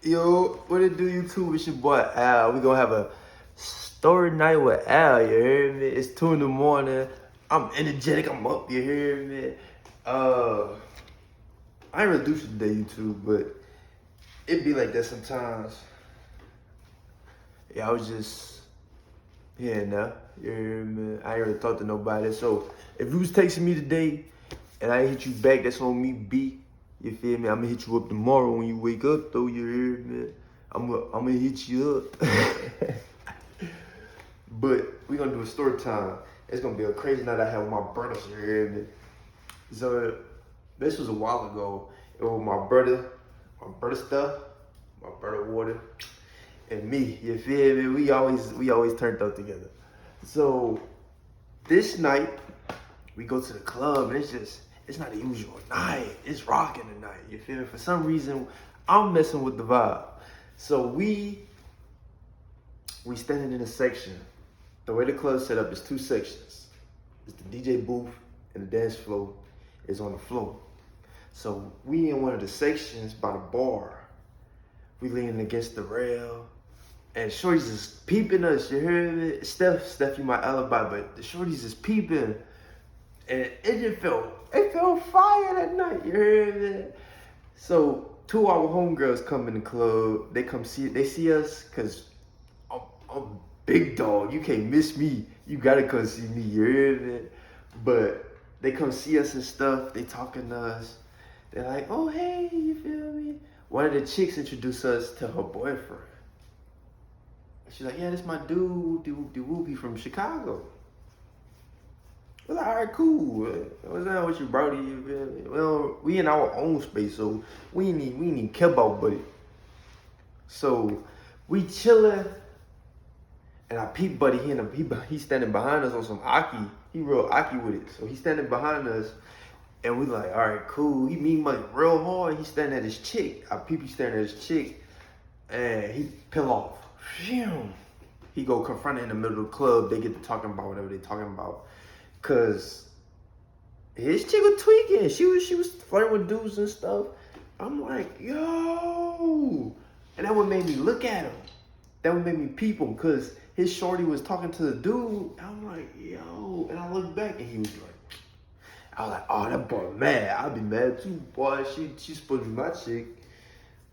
Yo, what it do, YouTube? It's your boy Al. We gonna have a story night with Al. You hear me? It's 2 in the morning. I'm energetic. I'm up. You hear me? I ain't really do shit today, YouTube, but it be like that sometimes. Yeah, I was just here and there. You hear me? I ain't really talked to nobody. So if you was texting me today and I hit you back, that's on me, B. You feel me? I'm gonna hit you up tomorrow when you wake up, though. You hear me? I'm gonna hit you up. But we gonna do a story time. It's gonna be a crazy night I had with my brothers. You hear me? So this was a while ago. It was my brother stuff, my brother Water, and me. You feel me? We always turned up together. So this night we go to the club and it's not the usual night. It's rocking tonight. You feel me? For some reason, I'm messing with the vibe. So we standing in a section. The way the club's set up is 2 sections. It's the DJ booth and the dance floor is on the floor. So we in one of the sections by the bar. We leaning against the rail. And shorty's just peeping us, you hear me? Steph, you my alibi, but the shorty's just peeping. And it felt fire that night, you hear me? So 2 of our homegirls come in the club. They see us, cause I'm big dog. You can't miss me. You gotta come see me, you hear me? But they come see us and stuff. They talking to us. They're like, oh, hey, you feel me? One of the chicks introduced us to her boyfriend. She's like, yeah, this my dude, Whoopie from Chicago. We're like, all right, cool. What's that with you, Brody? You feel me? Well, we in our own space, so we ain't even care about buddy. So we chilling, and I peep buddy. He's standing behind us on some Aki. He real Aki with it. So he's standing behind us, and we like, all right, cool. He mean money real hard. He's standing at his chick. I peep, he's standing at his chick, and he peel off. Phew. He go confront her in the middle of the club. They get to talking about whatever they talking about. Cause his chick was tweaking. She was flirting with dudes and stuff. I'm like, yo. And that would make me look at him. That would make me peep him. Cause his shorty was talking to the dude. I'm like, yo. And I looked back and he was like, I was like, oh, that boy mad. I'd be mad too, boy. She's supposed to be my chick.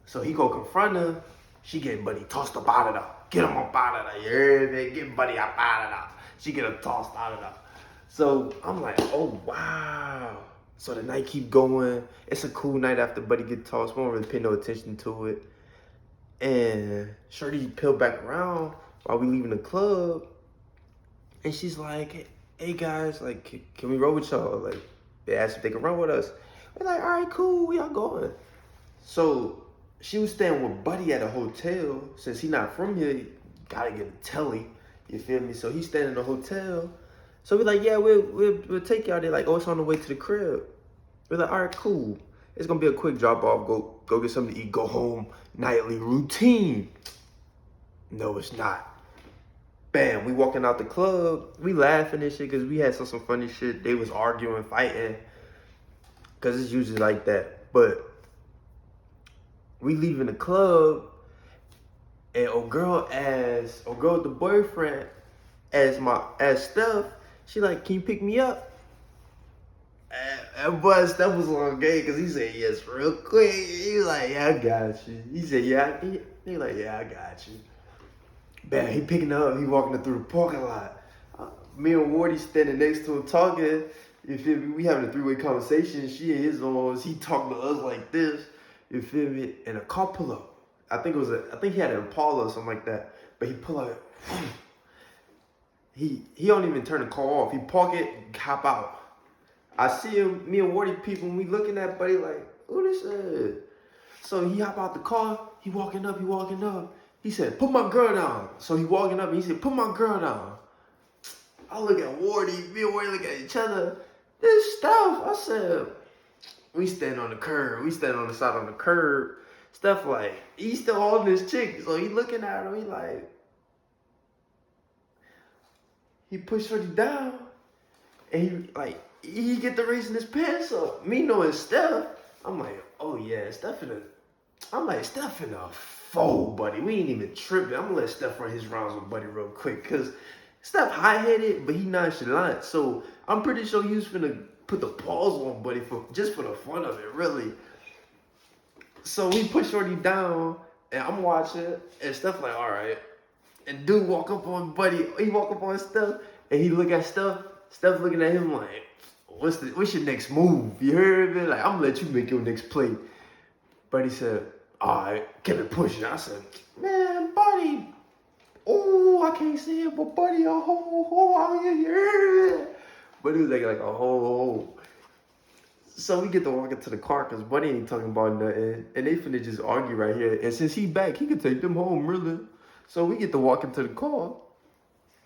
So he go confront her. She get buddy tossed up out of there. Get him up out of there. You heard me? Get buddy up out of there. She get him tossed out of there. So I'm like, oh wow. So the night keep going. It's a cool night after buddy get tossed. We don't really pay no attention to it. And shorty peeled back around while we leaving the club. And she's like, hey guys, like, can we roll with y'all? Like, they asked if they can run with us. We're like, all right, cool, we all going. So she was staying with buddy at a hotel. Since he not from here, gotta get a telly. You feel me? So he's staying in a hotel. So we're like, yeah, we'll take y'all. They're like, oh, it's on the way to the crib. We're like, all right, cool. It's gonna be a quick drop off. Go get something to eat. Go home. Nightly routine. No, it's not. Bam, we walking out the club. We laughing and shit because we had some funny shit. They was arguing, fighting. Because it's usually like that. But we leaving the club. And old girl with the boyfriend as Steph. She like, can you pick me up? And but Steph was on game because he said yes real quick. He was like, yeah, I got you. He said, yeah. He like, yeah, I got you. Bam, he picking her up. He walking her through the parking lot. Me and Wardy standing next to him talking. You feel me? We having a 3-way conversation. She in his arms. He talking to us like this. You feel me? And a car pull up. I think he had an Impala or something like that. But he pull up. He don't even turn the car off. He park it, hop out. I see him, me and Wardy people, we looking at buddy like, who this is? So he hop out the car, he walking up. He said, put my girl down. So he walking up and he said, put my girl down. I look at Wardy, me and Wardy look at each other. This stuff, I said, we stand on the curb. We stand on the side on the curb. Stuff like, he's still holding his chick. So he looking at him, he like, he pushed Shorty down, and he get to raising his pants up. Me knowing Steph, I'm like, oh yeah, Steph finna 4, buddy. We ain't even tripping. I'm gonna let Steph run his rounds with Buddy real quick, cause Steph high-headed, but he nonchalant. So I'm pretty sure he was finna put the pause on Buddy just for the fun of it, really. So we put Shorty down, and I'm watching, and Steph like, all right. And dude walk up on Buddy, he walk up on Steph, and he look at Steph. Steph looking at him like, what's your next move? You heard me? Like, I'm gonna let you make your next play. Buddy said, all right, kept it pushing. I said, man, Buddy, oh, I can't say it, but Buddy, a ho, out here, you heard me? Buddy was like a ho. So we get to walk into the car because Buddy ain't talking about nothing. And they finna just argue right here. And since he back, he could take them home, really. So we get to walk into the car.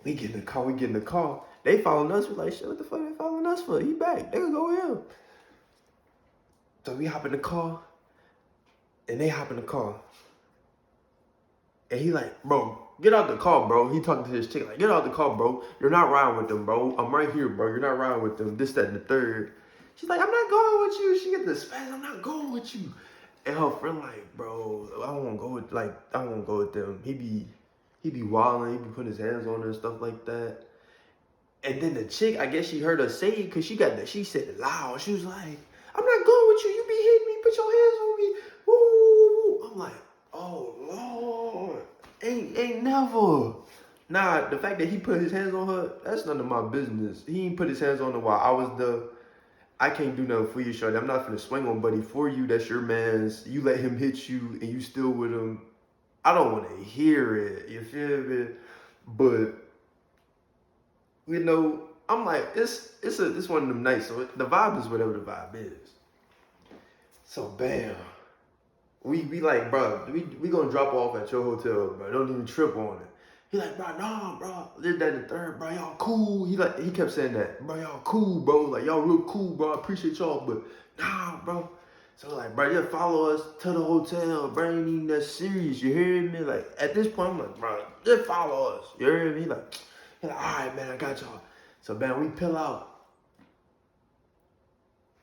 We get in the car. They following us. We're like, shit, what the fuck they following us for? He back. They can go with him. So we hop in the car. And they hop in the car. And he like, bro, get out the car, bro. He talking to his chick like, get out the car, bro. You're not riding with them, bro. I'm right here, bro. You're not riding with them. This, that, and the third. She's like, I'm not going with you. She get the spaz. I'm not going with you. And her friend like, bro, I don't want to go with them. He be wilding. He be putting his hands on her and stuff like that. And then the chick, I guess she heard her say it because she said it loud. She was like, I'm not going with you. You be hitting me. Put your hands on me. Woo. I'm like, oh, Lord. Ain't never. Nah, the fact that he put his hands on her, that's none of my business. He ain't put his hands on her while I was there. I can't do nothing for you, shorty. I'm not finna swing on Buddy for you. That's your man's. You let him hit you and you still with him. I don't want to hear it. You feel me? But, you know, I'm like, it's one of them nights. So the vibe is whatever the vibe is. So, bam. We like, bro, we gonna drop off at your hotel, bro. Don't even trip on it. He like, bro, nah, bro. This, that, and the third, bro. Y'all cool. He kept saying that, bro. Y'all cool, bro. Like, y'all real cool, bro. I appreciate y'all, but nah, bro. So like, bro, just follow us to the hotel, bro. Ain't even that serious. You hear me? Like, at this point, I'm like, bro, just follow us. You hear me? He like, all right, man, I got y'all. So, man, we peel out,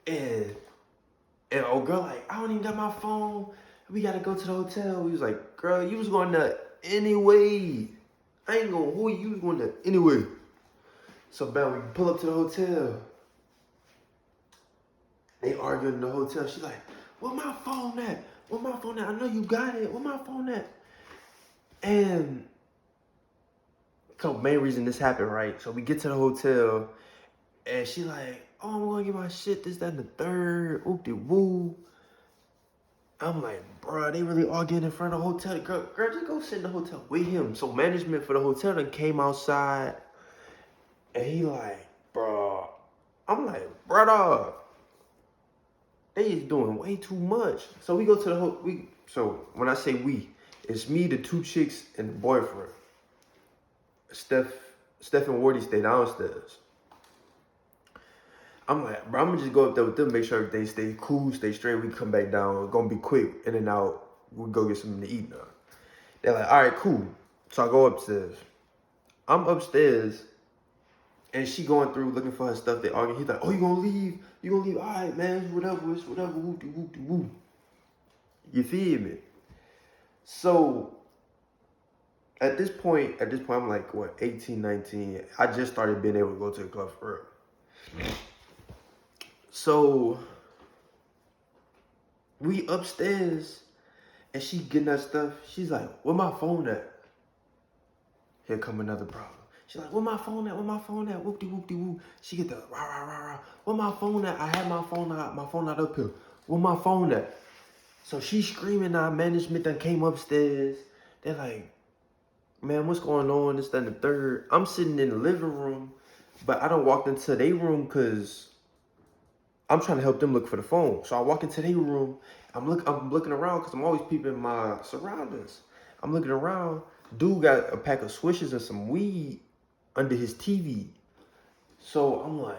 and old girl like, I don't even got my phone. We gotta go to the hotel. We was like, girl, you was going to anyway. I ain't gonna hold you. Was going to anyway. So, man, we pull up to the hotel. They arguing in the hotel. She like, where my phone at? Where my phone at? I know you got it. Where my phone at? And so main reason this happened, right? So we get to the hotel, and she like, oh, I'm gonna get my shit, this, that, and the third. Oop-de-woo. I'm like, bro, they really arguing in front of the hotel. Girl, just go sit in the hotel with him. So management for the hotel then came outside, and he like, bro. I'm like, brother, they is doing way too much. So we go to the so when I say we, it's me, the 2 chicks, and the boyfriend. Steph and Wardy stay downstairs. I'm like, bro, I'm gonna just go up there with them, make sure everything stay cool, stay straight. We come back down, it's gonna be quick, in and out. We go get something to eat now. They're like, all right, cool. So I go upstairs. I'm upstairs, and she going through looking for her stuff. They arguing. He's like, oh, you gonna leave? You gonna leave? All right, man, it's whatever, whoop-de-woo. You feel me? So at this point, I'm like, what, 18, 19. I just started being able to go to the club for real. So we upstairs, and she getting that stuff. She's like, where my phone at? Here come another problem. She's like, where my phone at? Where my phone at? Whoop-de-woo. She get the rah. Where my phone at? I had my phone not up here. Where my phone at? So she's screaming. Our management done came upstairs. They're like, man, what's going on? This, that, and the third. I'm sitting in the living room, but I done walked into their room because I'm trying to help them look for the phone. So I walk into their room. I'm looking around because I'm always peeping my surroundings. I'm looking around. Dude got a pack of Swishes and some weed under his TV. So I'm like,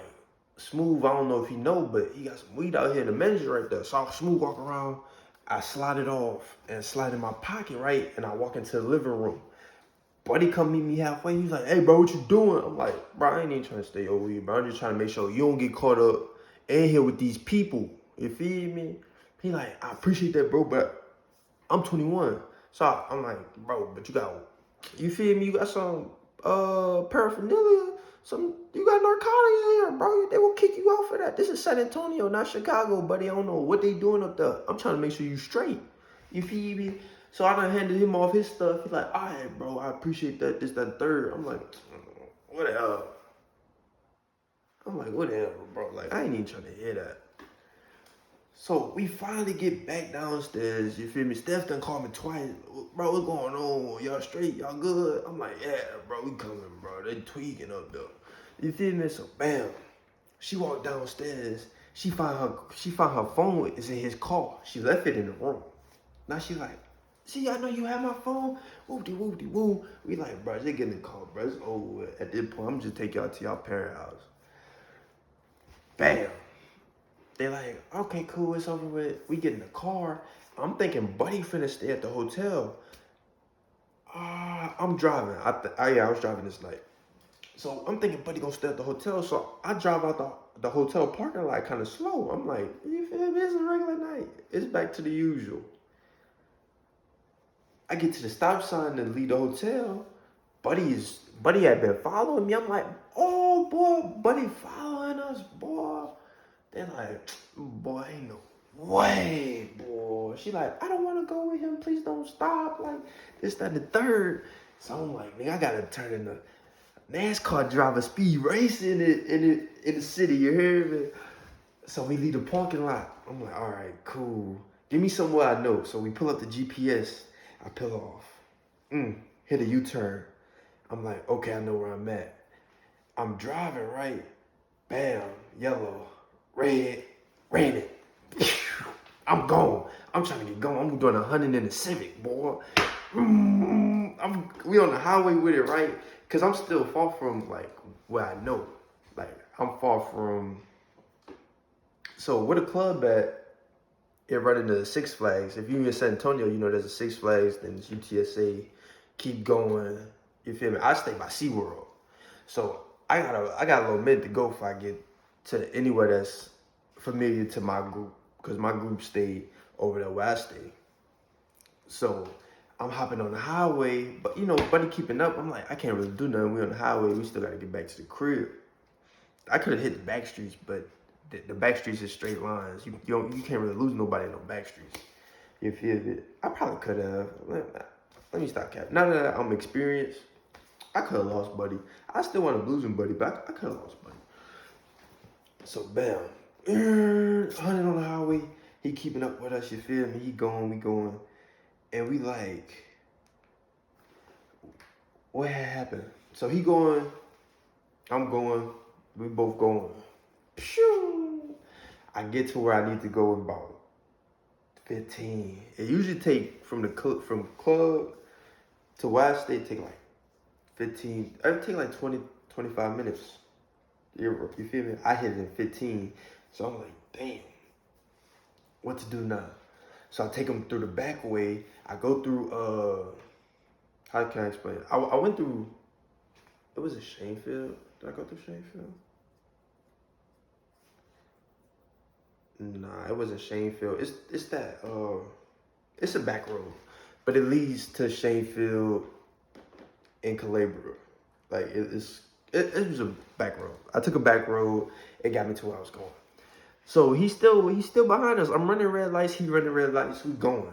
Smooth, I don't know if he know, but he got some weed out here in the manager right there. So I Smooth walk around. I slide it off and slide in my pocket, right? And I walk into the living room. Buddy come meet me halfway. He's like, hey, bro, what you doing? I'm like, bro, I ain't even trying to stay over here, bro. I'm just trying to make sure you don't get caught up in here with these people. You feel me? He like, I appreciate that, bro, but I'm 21. So I'm like, bro, but you feel me? You got some paraphernalia, you got narcotics in here, bro. They will kick you out for that. This is San Antonio, not Chicago, buddy. I don't know what they doing up there. I'm trying to make sure you straight. You feel me? So I done handed him off his stuff. He's like, all right, bro, I appreciate that, this, that, third. I'm like, whatever. Whatever, bro. Like, I ain't even trying to hear that. So we finally get back downstairs, you feel me? Steph done called me twice. Bro, what's going on? Y'all straight? Y'all good? I'm like, yeah, bro, we coming, bro. They tweaking up there. You feel me? So bam. She walked downstairs. She found her phone is in his car. She left it in the room. Now she like, see, I know you have my phone. Whoop-de-whoop-de-woo. We like, bro, just get in the car, bro. It's over. At this point, I'm just take y'all to y'all parents' house. Bam. They like, okay, cool, it's over with. We get in the car. I'm thinking Buddy finna stay at the hotel. I'm driving. I was driving this night. So I'm thinking Buddy gonna stay at the hotel. So I drive out the hotel parking lot kind of slow. I'm like, you feel me? It's a regular night. It's back to the usual. I get to the stop sign to leave the hotel. Buddy had been following me. I'm like, oh boy, Buddy following us, boy. They're like, boy, ain't no way, boy. She like, I don't want to go with him. Please don't stop. Like, this, that, and the third. So I'm like, nigga, I got to turn into NASCAR driver speed racing in the city. You hear me? So we leave the parking lot. I'm like, all right, cool. Give me somewhere I know. So we pull up the GPS. I peel off. Hit a U-turn. I'm like, okay, I know where I'm at. I'm driving, right? Bam, yellow. Red, ran it. I'm gone. I'm trying to get going. I'm doing 100 in the Civic, boy. We on the highway with it, right? Cause I'm still far from like where I know. Like I'm far from. So where the club at? It right into Six Flags. If you're in San Antonio, you know there's a Six Flags. Then there's UTSA. Keep going. You feel me? I stay by SeaWorld. So I got a little minute to go before I get to anywhere that's familiar to my group, because my group stayed over there where I stay. So I'm hopping on the highway, but you know, Buddy keeping up. I'm like, I can't really do nothing. We on the highway. We still got to get back to the crib. I could have hit the back streets, but the back streets is straight lines. You can't really lose nobody in no back streets. You feel it? I probably could have. Let me stop capping. Now that I'm experienced, I could have lost Buddy. I still want to lose him, Buddy, but I could have lost Buddy. So bam, 100 on the highway. He keeping up with us. You feel me? He going, we going, and we like, what had happened? So he going, I'm going, we both going. Pew! I get to where I need to go in about 15. It usually take from club to where I stay, take like 15. It take like 20, 25 minutes. You feel me? I hit it in 15. So I'm like, damn, what to do now? So I take them through the back way. I go through, how can I explain it? I went through, it was a Shanefield. Did I go through Shanefield? Nah, it wasn't Shanefield. It's that, it's a back road. But it leads to Shanefield and Calabria. Like, it was a back road. I took a back road. It got me to where I was going. So he's still behind us. I'm running red lights. He running red lights. We going.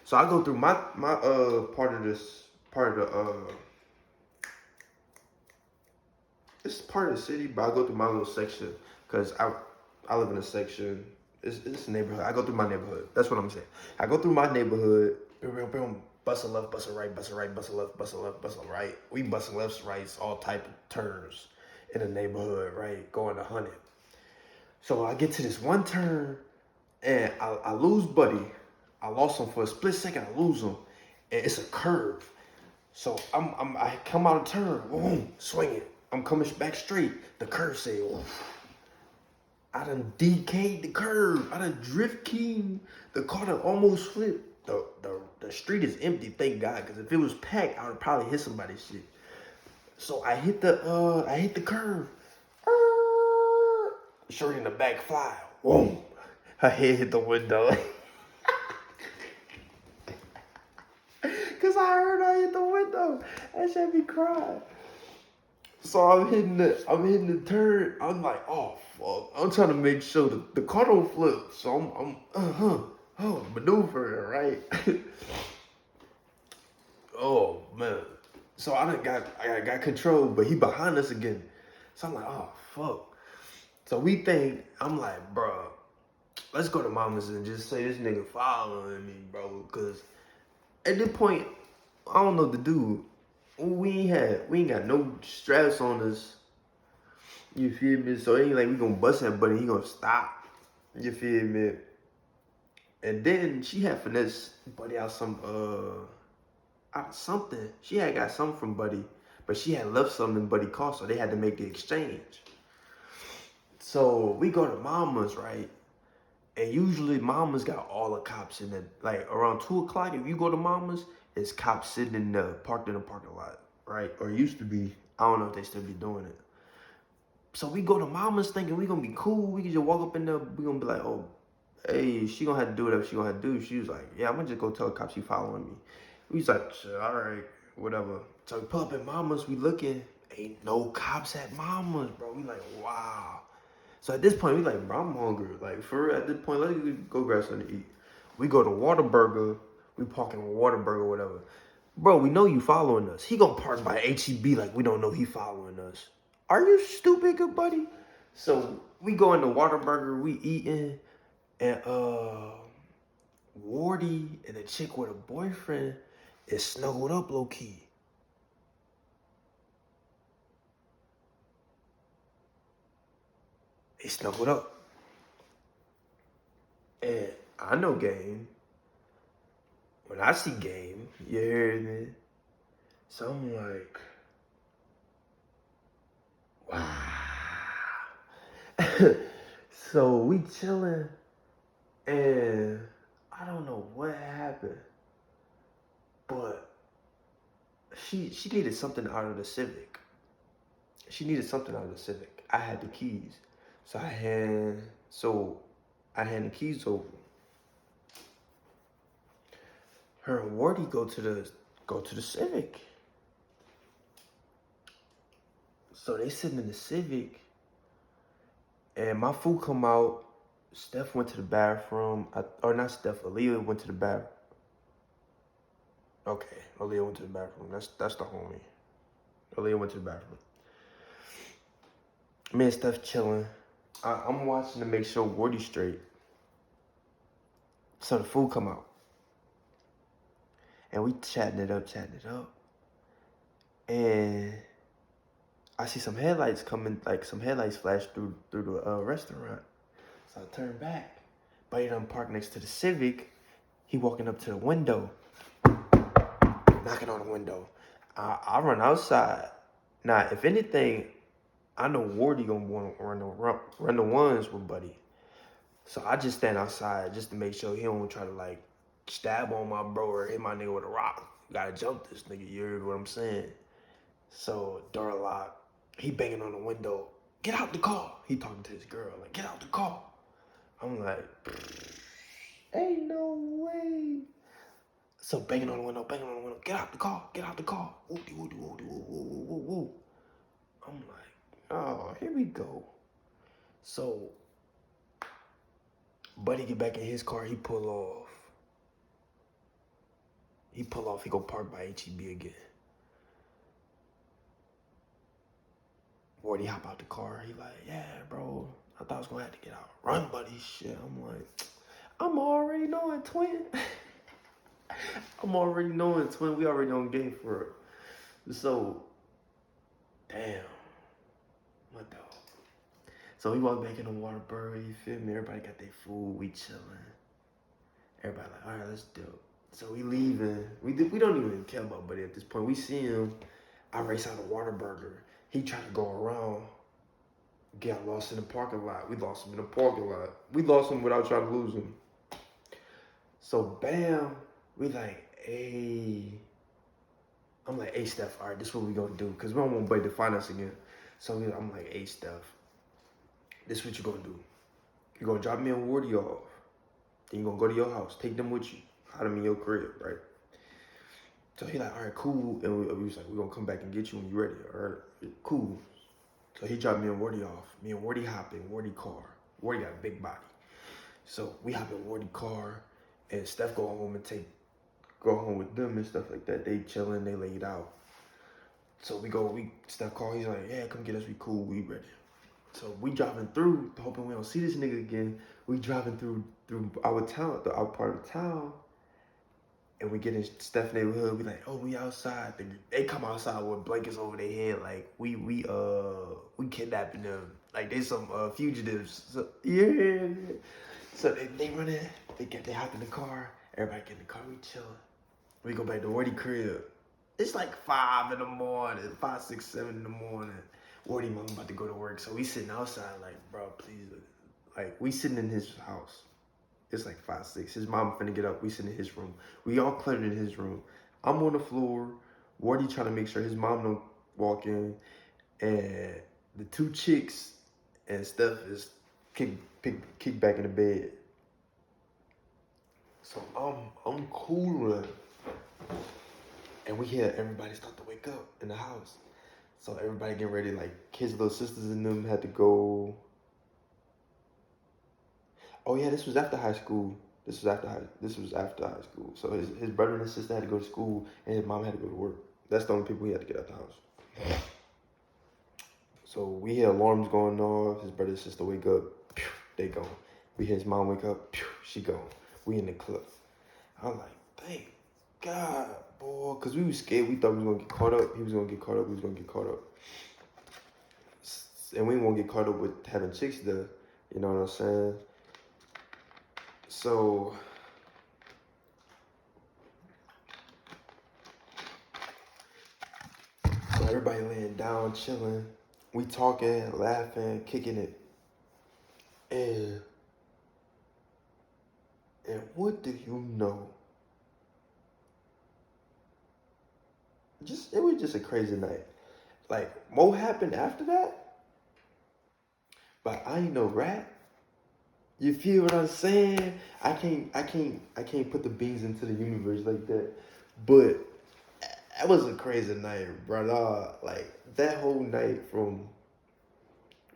So I go through my it's part of the city, but I go through my little section because I live in a section. It's a neighborhood. I go through my neighborhood. That's what I'm saying. I go through my neighborhood. Boom, boom, bust a left, bust a right, bust a right, bust a left, bust a left, bust a right. We busting lefts, rights, all type of turns in the neighborhood, right? Going 100. So I get to this one turn, and I lose Buddy. I lost him for a split second. I lose him, and it's a curve. So I come out of turn, boom, swing it. I'm coming back straight. The curve say, I done DK'd the curve. I done drift keyed. The car done almost flipped. The street is empty, thank God, because if it was packed, I would probably hit somebody's shit. So I hit the curve. Shorty in the back fly. Boom. Her head hit the window. Cause I heard her hit the window. That shit be crying. So I'm hitting the turn. I'm like, oh fuck. I'm trying to make sure the car don't flip. So I'm maneuvering, right? Oh man. So I got control, but he behind us again. So I'm like, oh fuck. So I'm like, bro, let's go to mama's and just say this nigga following me, bro. Cause at this point, I don't know what to do. We ain't got no straps on us. You feel me? So it ain't like we gonna bust that buddy, he gonna stop. You feel me? And then she had finesse buddy out something. She had got something from Buddy, but she had left something in Buddy car, so they had to make the exchange. So we go to Mama's, right? And usually Mama's got all the cops in it. Like around 2 o'clock, if you go to Mama's, it's cops sitting parked in the parking lot, right? Or it used to be. I don't know if they still be doing it. So we go to Mama's thinking we gonna be cool. We can just walk up in there. We gonna be like, oh, hey, she gonna have to do whatever she gonna have to do. She was like, yeah, I'm gonna just go tell the cops she following me. We was like, all right, whatever. So we pull up at Mama's. We looking. Ain't no cops at Mama's, bro. We like, wow. So at this point, we like, bro, I'm hungry. Like, for real, at this point, let's go grab something to eat. We go to Whataburger. We park in Whataburger, whatever. Bro, we know you following us. He gonna park by HEB like we don't know he following us. Are you stupid, good buddy? So we go into Whataburger, we eating, and Wardy and a chick with a boyfriend is snuggled up low key. They snuggled up. And I know game. When I see game, you hear me? So I'm like, wow. So we chilling, and I don't know what happened, but she needed something out of the Civic. I had the keys, so I hand the keys over. Her and Wardy go to the Civic. So they sitting in the Civic, and my food come out. Steph went to the bathroom. Or not Steph, Aaliyah went to the bathroom. Okay, Aaliyah went to the bathroom. That's the homie. Aaliyah went to the bathroom. Me and Steph chilling. I'm watching to make sure Wardy's straight. So the food come out. And we chatting it up. And I see some headlights coming, like some headlights flash through the restaurant. So I turn back. Buddy done parked next to the Civic. He walking up to the window, knocking on the window. I run outside. Now, if anything, I know Wardy gonna want to run the ones with Buddy. So I just stand outside just to make sure he don't try to like stab on my bro or hit my nigga with a rock. Gotta jump this nigga, you heard what I'm saying? So door locked. He banging on the window. Get out the car. He talking to his girl like, get out the car. I'm like, ain't no way. So banging on the window. Get out the car. Woody. Woo. I'm like, oh, here we go. So Buddy get back in his car. He pull off. He go park by HEB again. Wardy hop out the car. He like, yeah, bro. I thought I was gonna have to get out. Run, buddy. Shit. I'm like, I'm already knowing, twin. We already on game for it. So, damn. What the? So we walk back in the Whataburger, you feel me? Everybody got their food, we chilling. Everybody like, all right, let's do it. So we leaving. We don't even care about Buddy at this point. We see him. I race out of Whataburger. He tried to go around. Got lost in the parking lot. We lost him in the parking lot. We lost him without trying to lose him. So bam, we like, hey. I'm like, hey Steph, all right, this is what we gonna do. Cause we don't want Buddy to find us again. So I'm like, hey Steph, this is what you gonna do. You're gonna drop me and Wardy off. Then you're gonna go to your house. Take them with you. Hide them in your crib, right? So he like, all right, cool. And we was like, we're gonna come back and get you when you ready. All right, cool. So he dropped me and Wardy off. Me and Wardy hop in Wardy car. Wardy got a big body. So we hop in Wardy car, and Steph go home and go home with them and stuff like that. They chilling, they laid out. So Steph call, he's like, yeah, come get us, we cool, we ready. So we driving through, hoping we don't see this nigga again. We driving through our town, our part of town, and we get in Steph's neighborhood. We like, oh, we outside. They come outside with blankets over their head, like we kidnapping them, like they some fugitives. So, yeah. So they run in, they hop in the car. Everybody get in the car, we chilling. We go back to Wardy crib. It's like 5 in the morning, 5, 6, 7 in the morning. Wardy mom about to go to work, so we sitting outside like, bro, please. Like, we sitting in his house. It's like 5, 6. His mom finna get up. We sitting in his room. We all cluttered in his room. I'm on the floor. Wardy trying to make sure his mom don't walk in. And the 2 chicks and Steph is kicked back in the bed. So I'm cooling. And we hear everybody start to wake up in the house. So everybody getting ready, like his little sisters and them had to go. Oh yeah, this was after high school. This was after high school. So his brother and his sister had to go to school, and his mom had to go to work. That's the only people he had to get out the house. So we hear alarms going off. His brother and sister wake up. They gone. We hear his mom wake up. She gone. We in the club. I'm like, thank God, boy, because we was scared. We thought we was gonna get caught up. He was gonna get caught up. We was gonna get caught up. And we won't get caught up with having chicks there. You know what I'm saying? So everybody laying down, chilling. We talking, laughing, kicking it. And what do you know? It was just a crazy night. Like, more happened after that, but I ain't no rat. You feel what I'm saying? I can't put the beans into the universe like that. But that was a crazy night, brother. Like, that whole night from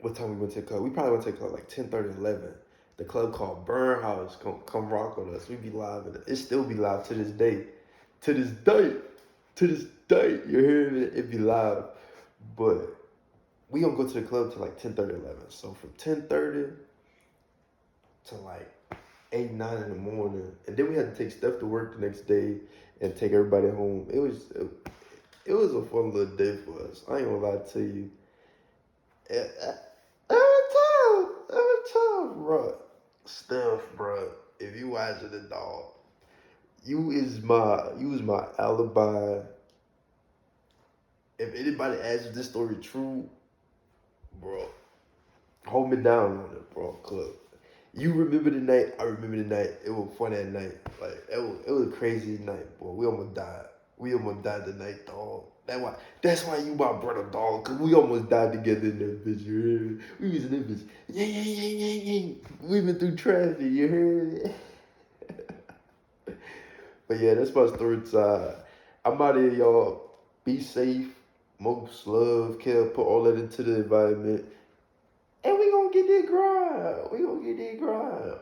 what time we went to the club? We probably went to the club like 10:30, 11. The club called Burn House. Come rock with us. We be live. It still be live to this day. To this day. To this day. You hear me? It be live. But we don't go to the club till like 10:30, 11. So from 10:30 to like 8, 9 in the morning. And then we had to take Steph to work the next day and take everybody home. It was a fun little day for us. I ain't gonna lie to you. Every time, bro. Steph, bro, if you watching the dog, you was my alibi. If anybody asks if this story true, bro, hold me down on it, bro. Cause you remember the night, I remember the night. It was fun that night. Like it was a crazy night, boy. We almost died. We almost died the night, dog. That's why you my brother, dog. Cause we almost died together in that bitch. You heard me? We was in that bitch. Yeah. We been through traffic. You heard me? But yeah, that's my story time. I'm out of here, y'all. Be safe. Most love, care, put all that into the environment. And we gonna get that grind. We gonna get that grind.